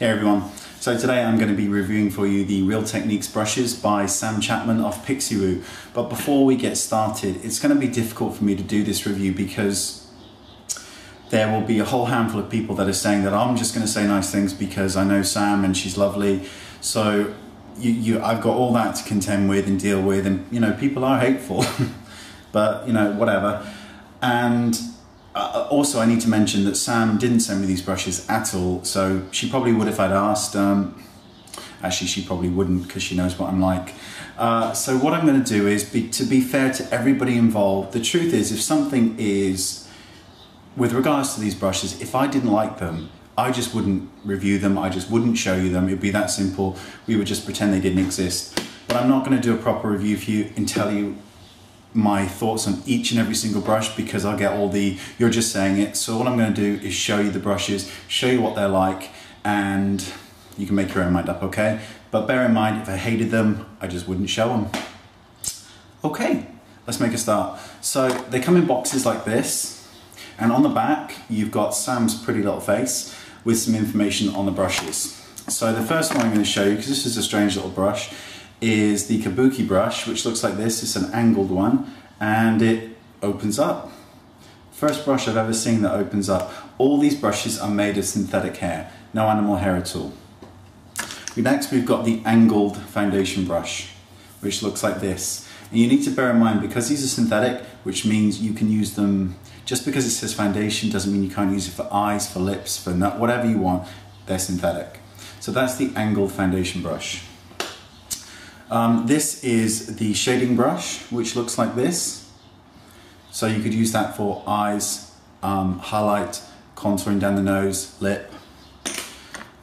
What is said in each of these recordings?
Hey everyone, so today I'm going to be reviewing for you the Real Techniques brushes by Sam Chapman of Pixiwoo. But before we get started, it's going to be difficult for me to do this review because there will be a whole handful of people that are saying that I'm just going to say nice things because I know Sam and she's lovely. So I've got all that to contend with and deal with, and you know, people are hateful, but you know, whatever. And also, I need to mention that Sam didn't send me these brushes at all, so she probably would if I'd asked. Actually, she probably wouldn't because she knows what I'm like. So what I'm going to do is, to be fair to everybody involved, the truth is, if something is, with regards to these brushes, if I didn't like them, I just wouldn't review them, I just wouldn't show you them. It'd be that simple. We would just pretend they didn't exist. But I'm not going to do a proper review for you and tell you my thoughts on each and every single brush, because I'll get all the "you're just saying it." So what I'm going to do is show you the brushes, show you what they're like, and you can make your own mind up, okay? But bear in mind, if I hated them, I just wouldn't show them. Okay, let's make a start. So they come in boxes like this, and on the back you've got Sam's pretty little face with some information on the brushes. So the first one I'm going to show you, because this is a strange little brush, is the Kabuki brush, which looks like this. It's an angled one and it opens up. First brush I've ever seen that opens up. All these brushes are made of synthetic hair, no animal hair at all. Next we've got the angled foundation brush, which looks like this. And you need to bear in mind, because these are synthetic, which means you can use them, just because it says foundation doesn't mean you can't use it for eyes, for lips, for whatever you want. They're synthetic. So that's the angled foundation brush. This is the shading brush, which looks like this. So you could use that for eyes, highlight, contouring down the nose, lip.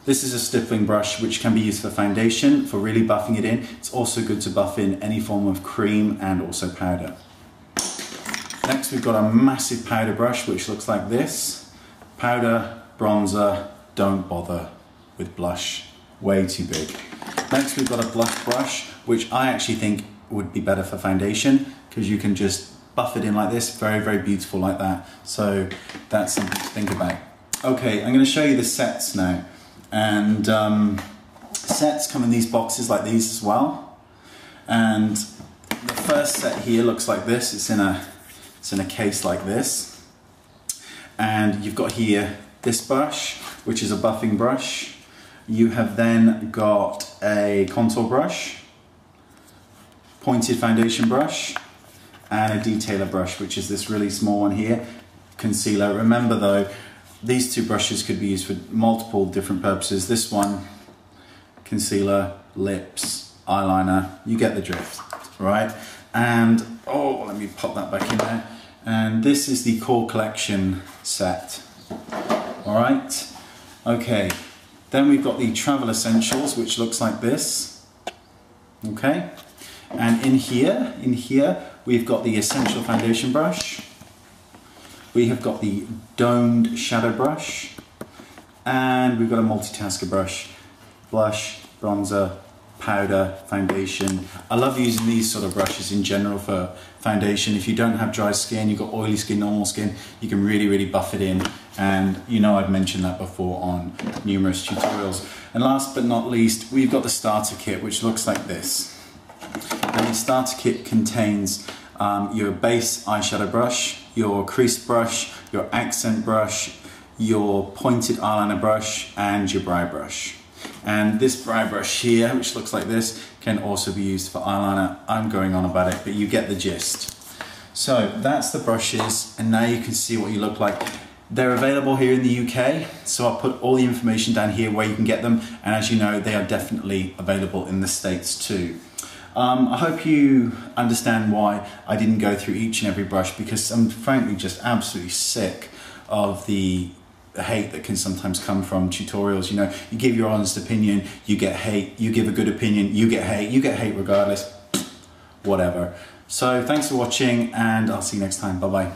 This is a stippling brush, which can be used for foundation, for really buffing it in. It's also good to buff in any form of cream and also powder. Next we've got a massive powder brush, which looks like this. Powder, bronzer, don't bother with blush, way too big. Next we've got a blush brush, which I actually think would be better for foundation, because you can just buff it in like this, very, very beautiful like that. So that's something to think about. Okay, I'm going to show you the sets now. And sets come in these boxes like these as well. And the first set here looks like this. It's in a case like this. And you've got here this brush, which is a buffing brush. You have then got a contour brush, pointed foundation brush, and a detailer brush, which is this really small one here, concealer. Remember though, these two brushes could be used for multiple different purposes. This one, concealer, lips, eyeliner, you get the drift, right? And, oh, let me pop that back in there. And this is the Core Collection set, all right? Okay. Then we've got the Travel Essentials, which looks like this, okay? And in here, we've got the Essential Foundation brush. We have got the Domed Shadow brush. And we've got a multitasker brush. Blush, bronzer, powder, foundation. I love using these sort of brushes in general for foundation. If you don't have dry skin, you've got oily skin, normal skin, you can really, really buff it in. And you know, I've mentioned that before on numerous tutorials. And last but not least, we've got the starter kit, which looks like this. And the starter kit contains your base eyeshadow brush, your crease brush, your accent brush, your pointed eyeliner brush, and your brow brush. And this brow brush here, which looks like this, can also be used for eyeliner. I'm going on about it, but you get the gist. So that's the brushes, and now you can see what you look like. They're available here in the UK, so I'll put all the information down here where you can get them, and as you know, they are definitely available in the States too. I hope you understand why I didn't go through each and every brush, because I'm frankly just absolutely sick of the hate that can sometimes come from tutorials. You know, you give your honest opinion, you get hate. You give a good opinion, you get hate regardless. Whatever. So thanks for watching, and I'll see you next time. Bye bye.